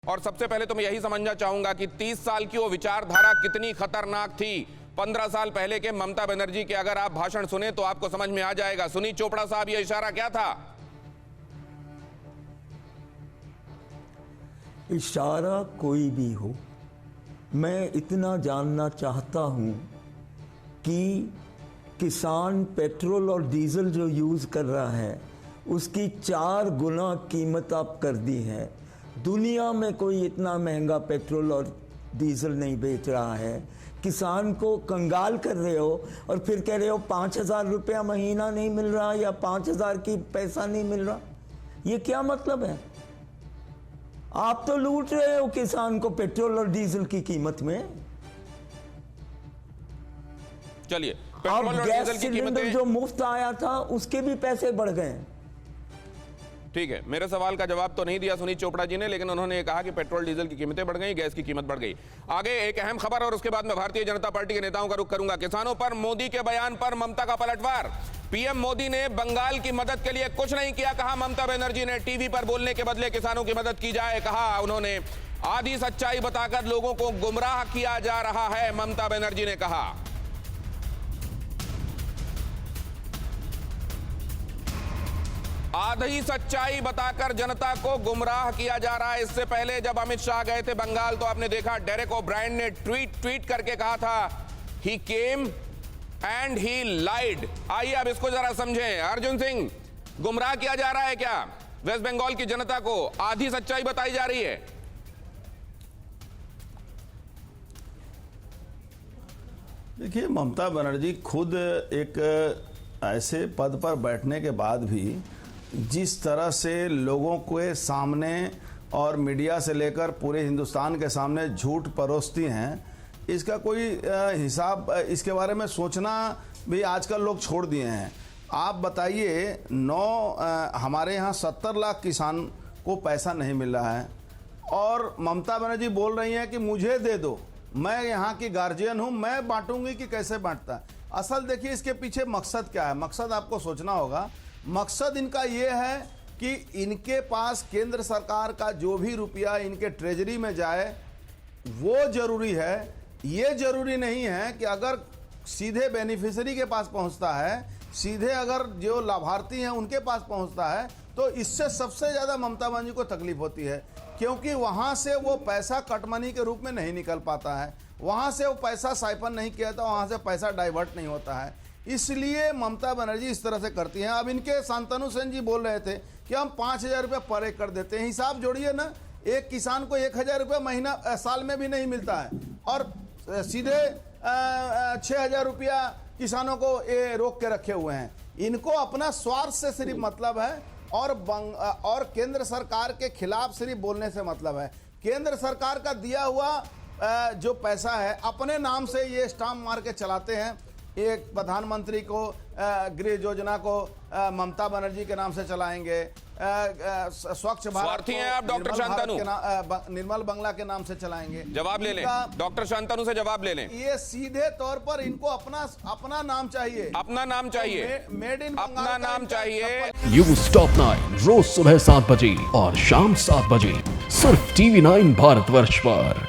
और सबसे पहले तो मैं यही समझना चाहूंगा कि 30 साल की वो विचारधारा कितनी खतरनाक थी। 15 साल पहले के ममता बनर्जी के अगर आप भाषण सुने तो आपको समझ में आ जाएगा। सुनील चोपड़ा साहब, ये इशारा क्या था? इशारा कोई भी हो, मैं इतना जानना चाहता हूं कि किसान पेट्रोल और डीजल जो यूज़ कर रहा है उसकी 4 गुना कीमत आप कर दी है। दुनिया में कोई इतना महंगा पेट्रोल और डीजल नहीं बेच रहा है। किसान को कंगाल कर रहे हो और फिर कह रहे हो 5,000 रुपया महीना नहीं मिल रहा या 5,000 की पैसा नहीं मिल रहा। ये क्या मतलब है? आप तो लूट रहे हो किसान को पेट्रोल और डीजल की कीमत में। चलिए, अब पेट्रोल और गैस डीजल की सिलेंडर कीमतें जो मुफ्त आया था उसके भी पैसे बढ़ गए। ठीक है, मेरे सवाल का जवाब तो नहीं दिया सुनील चोपड़ा जी ने, लेकिन उन्होंने ये कहा कि पेट्रोल डीजल की कीमतें बढ़ गई, गैस की कीमत बढ़ गई। आगे एक अहम खबर और उसके बाद मैं भारतीय जनता पार्टी के नेताओं का रुख करूंगा। किसानों पर मोदी के बयान पर ममता का पलटवार। पीएम मोदी ने बंगाल की मदद के लिए कुछ नहीं किया, कहा ममता बनर्जी ने। टीवी पर बोलने के बदले किसानों की मदद की जाए, कहा उन्होंने। आधी सच्चाई बताकर लोगों को गुमराह किया जा रहा है, ममता बनर्जी ने कहा। आधी सच्चाई बताकर जनता को गुमराह किया जा रहा है। इससे पहले जब अमित शाह गए थे बंगाल तो आपने देखा डेरेक ओब्रायन ने ट्वीट करके कहा था, ही केम एंड ही लाइड। आइए अब इसको जरा समझें। अर्जुन सिंह, गुमराह किया जा रहा है क्या? वेस्ट बंगाल की जनता को आधी सच्चाई बताई जा रही है। देखिए, ममता बनर्जी खुद एक ऐसे पद पर बैठने के बाद भी जिस तरह से लोगों के सामने और मीडिया से लेकर पूरे हिंदुस्तान के सामने झूठ परोसती हैं, इसका कोई हिसाब, इसके बारे में सोचना भी आजकल लोग छोड़ दिए हैं। आप बताइए, हमारे यहाँ 70 लाख किसान को पैसा नहीं मिल रहा है और ममता बनर्जी बोल रही हैं कि मुझे दे दो, मैं यहाँ की गार्जियन हूँ, मैं बांटूंगी कि कैसे बांटता है। असल देखिए इसके पीछे मकसद क्या है। मकसद आपको सोचना होगा। मकसद इनका ये है कि इनके पास केंद्र सरकार का जो भी रुपया इनके ट्रेजरी में जाए वो जरूरी है। ये जरूरी नहीं है कि अगर सीधे बेनिफिशियरी के पास पहुंचता है, सीधे अगर जो लाभार्थी हैं उनके पास पहुंचता है, तो इससे सबसे ज़्यादा ममता बनर्जी को तकलीफ होती है, क्योंकि वहाँ से वो पैसा कटमनी के रूप में नहीं निकल पाता है, वहाँ से वो पैसा साइफन नहीं किया था, वहाँ से पैसा डाइवर्ट नहीं होता है। इसलिए ममता बनर्जी इस तरह से करती हैं। अब इनके शांतनु सेन जी बोल रहे थे कि हम 5,000 रुपये पर एकड़ देते हैं। हिसाब जोड़िए ना, एक किसान को 1,000 रुपये महीना साल में भी नहीं मिलता है और सीधे 6,000 रुपया किसानों को ये रोक के रखे हुए हैं। इनको अपना स्वार्थ से सिर्फ मतलब है और केंद्र सरकार के खिलाफ सिर्फ बोलने से मतलब है। केंद्र सरकार का दिया हुआ जो पैसा है अपने नाम से ये स्टाम्प मार के चलाते हैं। एक प्रधानमंत्री को गृह योजना को ममता बनर्जी के नाम से चलाएंगे, स्वच्छ भारत हैं आप डॉक्टर शांतनु, निर्मल बंगला के नाम से चलाएंगे। जवाब ले लें, डॉक्टर शांतनु से जवाब ले लें। ये सीधे तौर पर इनको अपना नाम चाहिए, अपना नाम चाहिए, मेड इन अपना नाम चाहिए। न्यूज़ टॉप 9 रोज सुबह 7 बजे और शाम 7 बजे सिर्फ TV9 भारतवर्ष पर।